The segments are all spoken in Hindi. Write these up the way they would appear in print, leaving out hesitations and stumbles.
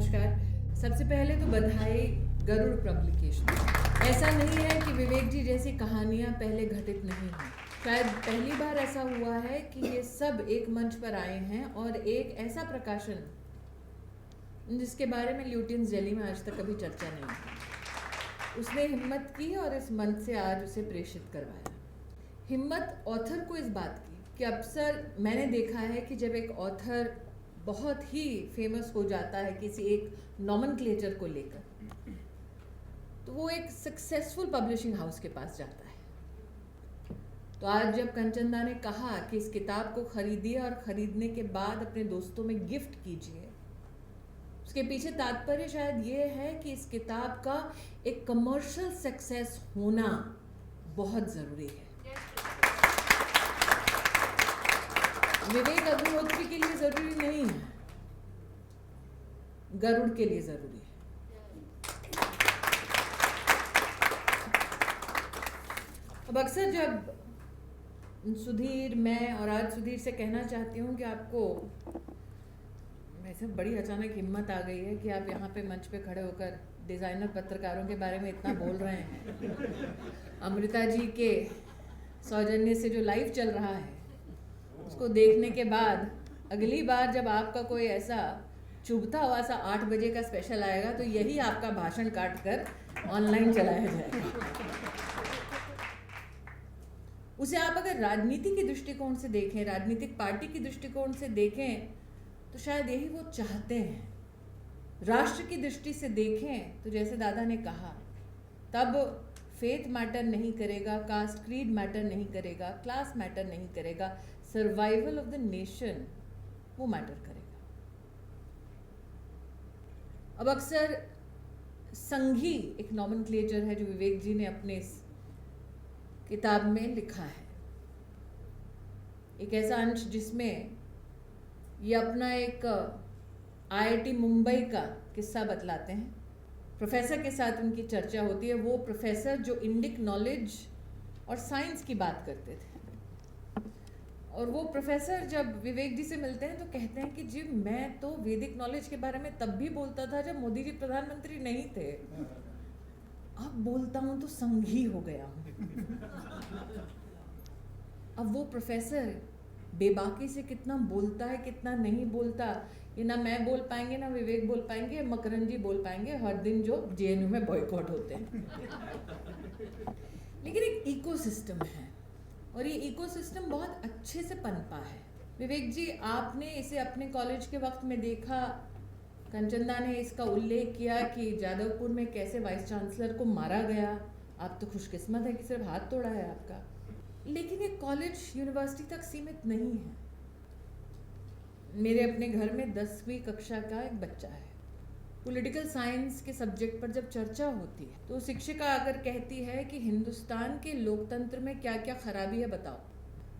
नमस्कार। सबसे पहले तो बधाई गरुड़ पब्लिकेशन। ऐसा नहीं है कि विवेक जी जैसी कहानियाँ पहले घटित नहीं हुई। शायद पहली बार ऐसा हुआ है कि ये सब एक मंच पर आए हैं और एक ऐसा प्रकाशन जिसके बारे में ल्यूटियंस दिल्ली में आज तक कभी चर्चा नहीं हुई, उसने हिम्मत की और इस मंच से आज उसे प्रेषित करवाया। हिम्मत ऑथर को इस बात की कि अक्सर मैंने देखा है कि जब एक ऑथर बहुत ही फेमस हो जाता है किसी एक नॉमेनक्लेचर को लेकर, तो वो एक सक्सेसफुल पब्लिशिंग हाउस के पास जाता है। तो आज जब कंचनदा ने कहा कि इस किताब को खरीदिए और ख़रीदने के बाद अपने दोस्तों में गिफ्ट कीजिए, उसके पीछे तात्पर्य शायद ये है कि इस किताब का एक कमर्शियल सक्सेस होना बहुत ज़रूरी है। विवेक अग्निहोत्री के लिए ज़रूरी नहीं है, गरुड़ के लिए ज़रूरी है। अब अक्सर जब सुधीर, मैं और आज सुधीर से कहना चाहती हूँ कि आपको वैसे बड़ी अचानक हिम्मत आ गई है कि आप यहाँ पे मंच पे खड़े होकर डिज़ाइनर पत्रकारों के बारे में इतना बोल रहे हैं। अमृता जी के सौजन्य से जो लाइव चल रहा है उसको देखने के बाद अगली बार जब आपका कोई ऐसा चुभता हुआ सा 8 बजे का स्पेशल आएगा तो यही आपका भाषण काट कर ऑनलाइन चलाया जाएगा। उसे आप अगर राजनीति के दृष्टिकोण से देखें, राजनीतिक पार्टी की दृष्टिकोण से देखें, तो शायद यही वो चाहते हैं। राष्ट्र की दृष्टि से देखें तो जैसे दादा ने कहा, तब फेथ मैटर नहीं करेगा, कास्ट क्रीड मैटर नहीं करेगा, क्लास मैटर नहीं करेगा, सर्वाइवल ऑफ द नेशन वो मैटर करेगा। अब अक्सर संघी एक नॉमेनक्लेचर है जो विवेक जी ने अपने इस किताब में लिखा है, एक ऐसा अंश जिसमें ये अपना एक IIT मुंबई का किस्सा बतलाते हैं। प्रोफेसर के साथ उनकी चर्चा होती है, वो प्रोफेसर जो इंडिक नॉलेज और साइंस की बात करते थे, और वो प्रोफेसर जब विवेक जी से मिलते हैं तो कहते हैं कि जी मैं तो वैदिक नॉलेज के बारे में तब भी बोलता था जब मोदी जी प्रधानमंत्री नहीं थे, अब बोलता हूँ तो संघी हो गया हूँ। अब वो प्रोफेसर बेबाकी से कितना बोलता है कितना नहीं बोलता, ये ना मैं बोल पाएंगे ना विवेक बोल पाएंगे, मकरन जी बोल पाएंगे हर दिन जो JNU में बॉयकॉट होते हैं। लेकिन एक इकोसिस्टम है और ये इकोसिस्टम बहुत अच्छे से पनपा है। विवेक जी, आपने इसे अपने कॉलेज के वक्त में देखा, कंचनदा ने इसका उल्लेख किया कि जादवपुर में कैसे वाइस चांसलर को मारा गया। आप तो खुशकिस्मत है कि सिर्फ हाथ तोड़ा है आपका, लेकिन ये कॉलेज यूनिवर्सिटी तक सीमित नहीं है। मेरे अपने घर में 10वीं कक्षा का एक बच्चा है। पॉलिटिकल साइंस के सब्जेक्ट पर जब चर्चा होती है तो शिक्षिका आकर कहती है कि हिंदुस्तान के लोकतंत्र में क्या क्या खराबी है बताओ,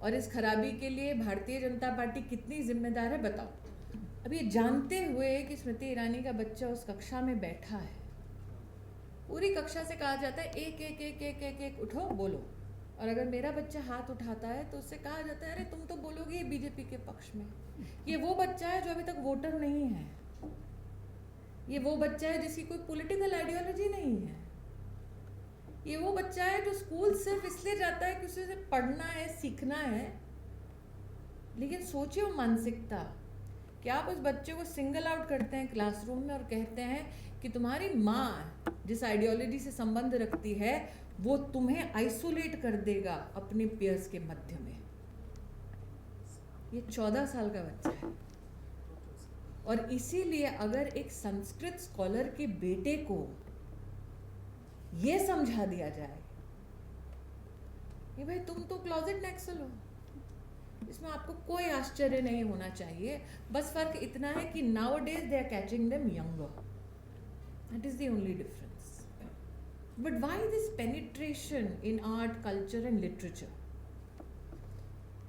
और इस खराबी के लिए भारतीय जनता पार्टी कितनी जिम्मेदार है बताओ। अब ये जानते हुए कि स्मृति ईरानी का बच्चा उस कक्षा में बैठा है, पूरी कक्षा से कहा जाता है एक एक एक एक एक एक उठो बोलो, और अगर मेरा बच्चा हाथ उठाता है तो उससे कहा जाता है अरे तुम तो बोलोगे बीजेपी के पक्ष में। ये वो बच्चा है जो अभी तक वोटर नहीं है, ये वो बच्चा है जिसकी कोई पॉलिटिकल आइडियोलॉजी नहीं है, ये वो बच्चा है जो स्कूल सिर्फ इसलिए जाता है कि उसे पढ़ना है सीखना है। लेकिन सोचिए वो मानसिकता कि आप उस बच्चे को सिंगल आउट करते हैं क्लासरूम में और कहते हैं कि तुम्हारी माँ जिस आइडियोलॉजी से संबंध रखती है वो तुम्हें आइसोलेट कर देगा अपने पीयर्स के मध्य में। ये 14 साल का बच्चा है, और इसीलिए अगर एक संस्कृत स्कॉलर के बेटे को ये समझा दिया जाए कि भाई तुम तो क्लोजेट नक्सल हो, इसमें आपको कोई आश्चर्य नहीं होना चाहिए। बस फर्क इतना है कि nowadays they are catching them younger, that is the only difference. But why this penetration in art, culture and literature?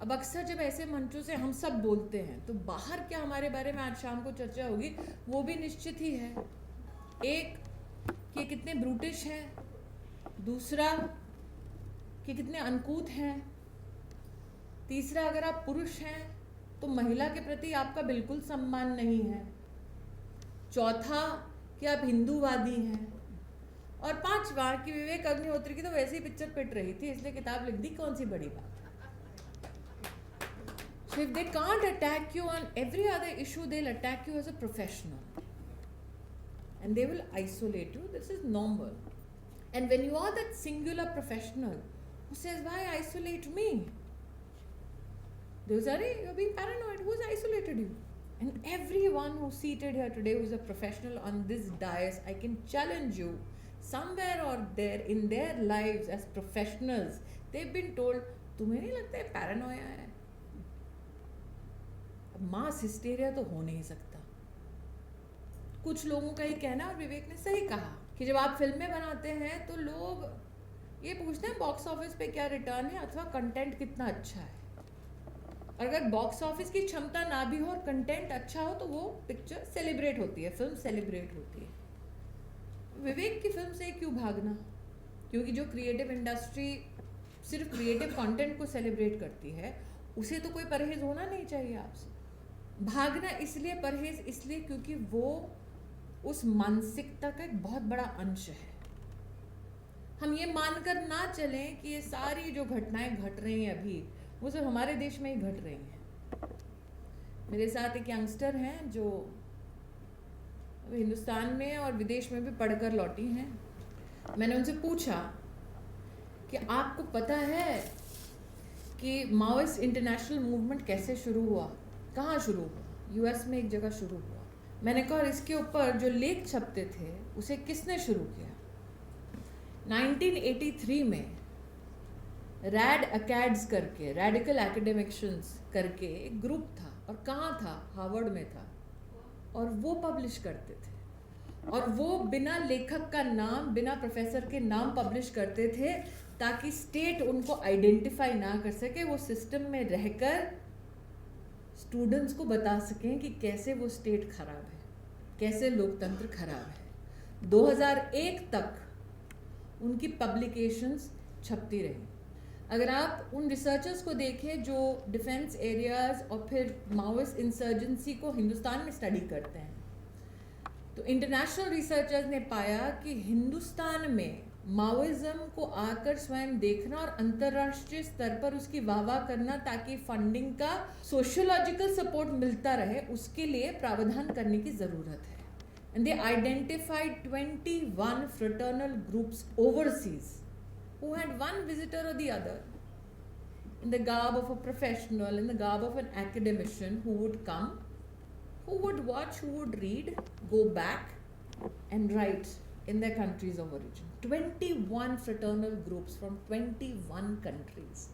अब अक्सर जब ऐसे मंचों से हम सब बोलते हैं तो बाहर क्या हमारे बारे में आज शाम को चर्चा होगी वो भी निश्चित ही है। एक कि कितने ब्रूटिश हैं, दूसरा कि कितने अनकूथ हैं, तीसरा अगर आप पुरुष हैं तो महिला के प्रति आपका बिल्कुल सम्मान नहीं है, चौथा कि आप हिंदूवादी हैं, और पांचवा कि विवेक अग्निहोत्री की तो वैसे ही पिक्चर पिट रही थी इसलिए किताब लिख दी, कौन सी बड़ी बात। So if they can't attack you on every other issue, they'll attack you as a professional and they will isolate you. This is normal. And when you are that singular professional who says, why isolate me? They will say, you're being paranoid. Who's isolated you? And everyone who's seated here today who's a professional on this dais, I can challenge you, somewhere or there in their lives as professionals, they've been told, तुम्हें नहीं लगता है paranoia है? मास हिस्टेरिया तो हो नहीं सकता। कुछ लोगों का ही कहना, और विवेक ने सही कहा, कि जब आप फिल्में बनाते हैं तो लोग ये पूछते हैं बॉक्स ऑफिस पे क्या रिटर्न है अथवा कंटेंट कितना अच्छा है। अगर बॉक्स ऑफिस की क्षमता ना भी हो और कंटेंट अच्छा हो तो वो पिक्चर सेलिब्रेट होती है, फिल्म सेलिब्रेट होती है। विवेक की फिल्म से क्यों भागना? क्योंकि जो क्रिएटिव इंडस्ट्री सिर्फ क्रिएटिव कंटेंट को सेलिब्रेट करती है उसे तो कोई परहेज होना नहीं चाहिए आपसे। भागना इसलिए, परहेज इसलिए क्योंकि वो उस मानसिकता का एक बहुत बड़ा अंश है। हम ये मानकर ना चलें कि ये सारी जो घटनाएं घट रही हैं अभी वो सिर्फ हमारे देश में ही घट रही हैं। मेरे साथ एक यंगस्टर हैं जो हिंदुस्तान में और विदेश में भी पढ़कर लौटी हैं। मैंने उनसे पूछा कि आपको पता है कि माओइस्ट इंटरनेशनल मूवमेंट कैसे शुरू हुआ, कहाँ शुरू हुआ? यूएस में एक जगह शुरू हुआ। मैंने कहा इसके ऊपर जो लेख छपते थे उसे किसने शुरू किया? 1983 में रैड अकैड्स करके, रेडिकल एकेडमिक्स करके एक ग्रुप था, और कहाँ था? हार्वर्ड में था, और वो पब्लिश करते थे, और वो बिना लेखक का नाम, बिना प्रोफेसर के नाम पब्लिश करते थे ताकि स्टेट उनको आइडेंटिफाई ना कर सके, वो सिस्टम में रहकर स्टूडेंट्स को बता सकें कि कैसे वो स्टेट खराब है, कैसे लोकतंत्र खराब है। 2001 तक उनकी पब्लिकेशंस छपती रही। अगर आप उन रिसर्चर्स को देखें जो डिफेंस एरियाज और फिर माओइस्ट इंसर्जेंसी को हिंदुस्तान में स्टडी करते हैं, तो इंटरनेशनल रिसर्चर्स ने पाया कि हिंदुस्तान में माओइज्म को आकर स्वयं देखना और अंतर्राष्ट्रीय स्तर पर उसकी वाहवाह करना ताकि फंडिंग का सोशियोलॉजिकल सपोर्ट मिलता रहे, उसके लिए प्रावधान करने की ज़रूरत है। And they identified 21 fraternal groups overseas who had one visitor or the other in the garb of a professional, in the garb of an academician who would come, who would watch, who would read, go back and write in their countries of origin. 21 fraternal groups from 21 countries.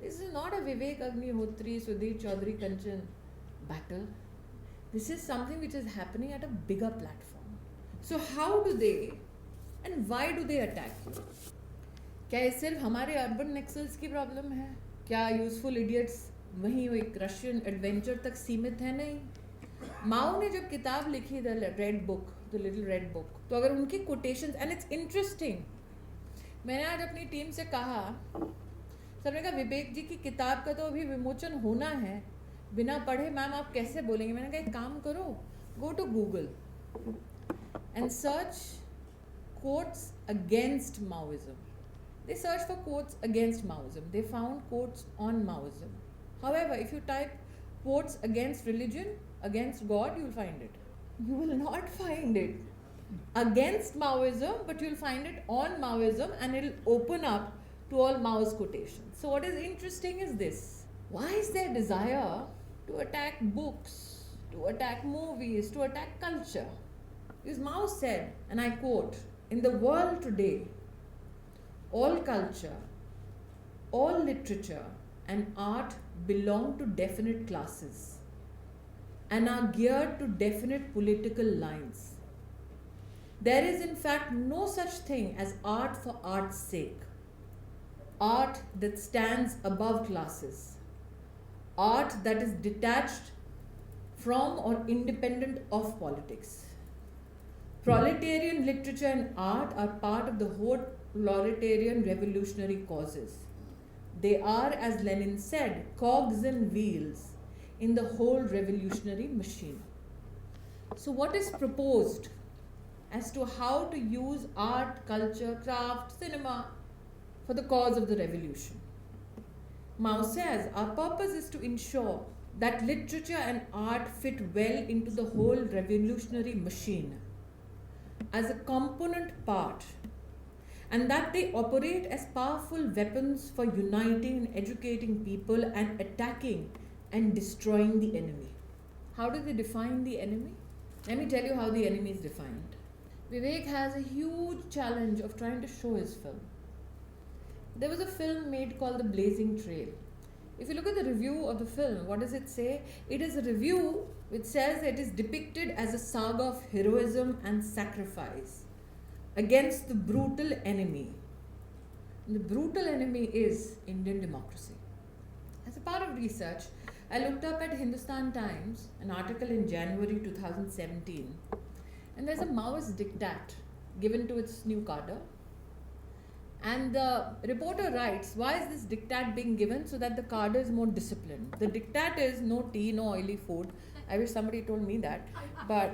This is not a Vivek Agnihotri, Sudhir Chaudhary Kanchan battle. This is something which is happening at a bigger platform. So how do they and why do they attack you? क्या ये सिर्फ हमारे अर्बन नेक्सल्स की प्रॉब्लम है? क्या यूजफुल इडियट्स वहीं एक रशियन एडवेंचर तक सीमित है? नहीं। माओ ने जब किताब लिखी the red book, the little red book, तो अगर उनकी कोटेशंस, एंड इट्स इंटरेस्टिंग, मैंने आज अपनी टीम से कहा, सबने कहा विवेक जी की किताब का तो अभी विमोचन होना है, बिना पढ़े मैम आप कैसे बोलेंगे? मैंने कहा एक काम करो, go to Google and search quotes against Maoism. They searched for quotes against Maoism. They found quotes on Maoism. However, if you type quotes against religion, against God, you'll find it. You will not find it against Maoism, but you'll find it on Maoism, and it'll open up to all Mao's quotations. So what is interesting is this. Why is there desire to attack books, to attack movies, to attack culture? Because Mao said, and I quote, "In the world today, all culture, all literature and art belong to definite classes and are geared to definite political lines. There is in fact no such thing as art for art's sake, art that stands above classes, art that is detached from or independent of politics. Proletarian literature and art are part of the whole proletarian revolutionary causes. They are, as Lenin said, cogs and wheels in the whole revolutionary machine." So what is proposed as to how to use art, culture, craft, cinema for the cause of the revolution? Mao says our purpose is to ensure that literature and art fit well into the whole revolutionary machine as a component part, and that they operate as powerful weapons for uniting and educating people and attacking and destroying the enemy. How do they define the enemy? Let me tell you how the enemy is defined. Vivek has a huge challenge of trying to show his film. There was a film made called The Blazing Trail. If you look at the review of the film, what does it say? It is a review which says it is depicted as a saga of heroism and sacrifice against the brutal enemy. And the brutal enemy is Indian democracy. As a part of research, I looked up at Hindustan Times, an article in January 2017, and there's a Maoist diktat given to its new cadre. And the reporter writes, why is this diktat being given? So that the cadre is more disciplined. The diktat is no tea, no oily food. I wish somebody told me that. But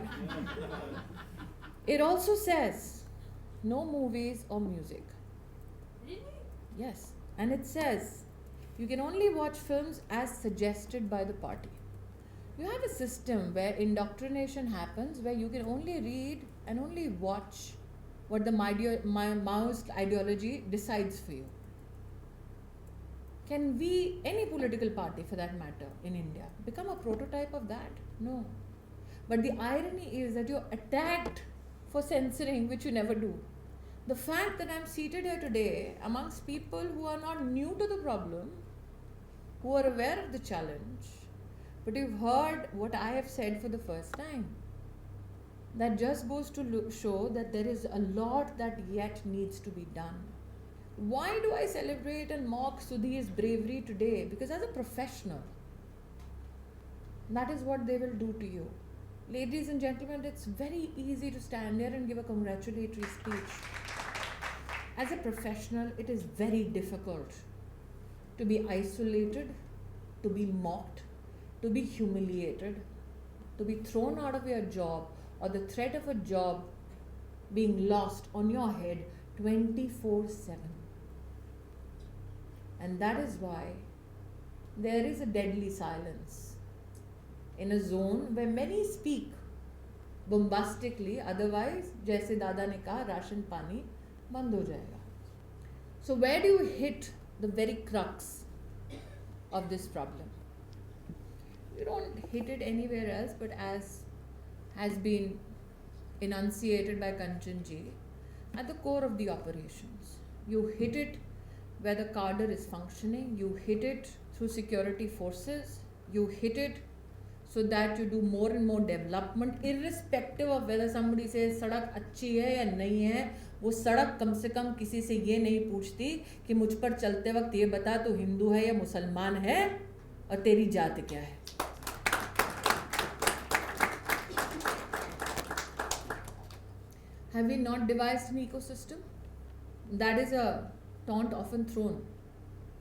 it also says no movies or music. Really? Yes. And it says you can only watch films as suggested by the party. You have a system where indoctrination happens, where you can only read and only watch what the Maoist ideology decides for you. Can we, any political party for that matter in India, become a prototype of that? No. But the irony is that you're attacked for censoring, which you never do. The fact that I'm seated here today amongst people who are not new to the problem, who are aware of the challenge, but you've heard what I have said for the first time. That just goes to show that there is a lot that yet needs to be done. Why do I celebrate and mock Sudhir's bravery today? Because as a professional, that is what they will do to you. Ladies and gentlemen, it's very easy to stand there and give a congratulatory speech. As a professional, it is very difficult to be isolated, to be mocked, to be humiliated, to be thrown out of your job, or the threat of a job being lost on your head 24/7. And that is why there is a deadly silence in a zone where many speak bombastically, otherwise, jaise dada ne kaha, ration pani band ho jayega. So where do you hit the very crux of this problem? You don't hit it anywhere else, but as has been enunciated by Kanchanji, at the core of the operations. You hit it where the cadre is functioning, you hit it through security forces, you hit it so that you do more and more development, irrespective of whether somebody says सड़क अच्छी है या नहीं है. वो सड़क कम से कम किसी से ये नहीं पूछती कि मुझ पर चलते वक्त ये बता तू हिंदू है या मुसलमान है और तेरी जात क्या है. Have we not devised an ecosystem? That is a taunt often thrown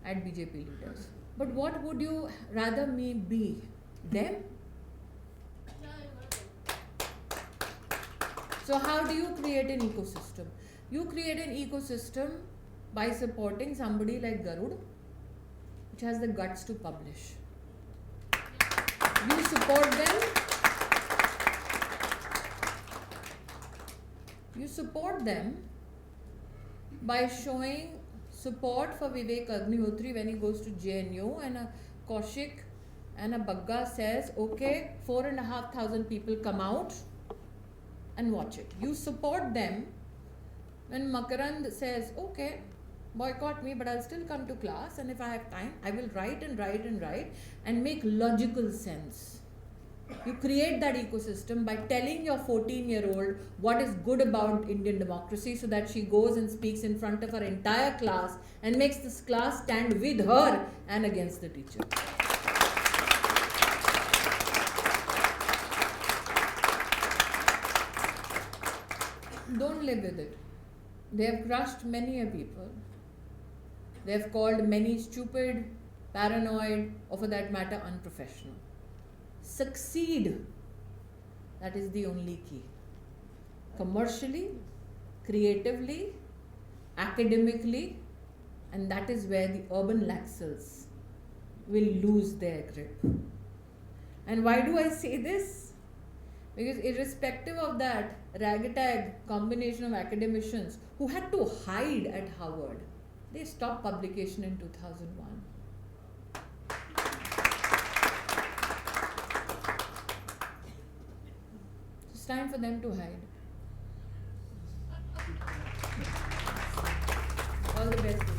at BJP leaders. But what would you rather me be? Them? So how do you create an ecosystem? You create an ecosystem by supporting somebody like Garud, which has the guts to publish. You support them. You support them by showing support for Vivek Agnihotri when he goes to JNU, and a Kaushik and a Bagga says, okay, 4,500 people come out and watch it. You support them when Makarand says, okay, boycott me, but I'll still come to class, and if I have time, I will write and write and write and make logical sense. You create that ecosystem by telling your 14-year-old what is good about Indian democracy, so that she goes and speaks in front of her entire class and makes this class stand with her and against the teacher. Don't live with it. They have crushed many a people. They have called many stupid, paranoid, or for that matter, unprofessional. Succeed That is the only key. Commercially, creatively, academically, and that is where the urban laxals will lose their grip. And why do I say this? Because irrespective of that ragtag combination of academicians who had to hide at Harvard, they stopped publication in 2001. It's time for them to hide. All the best.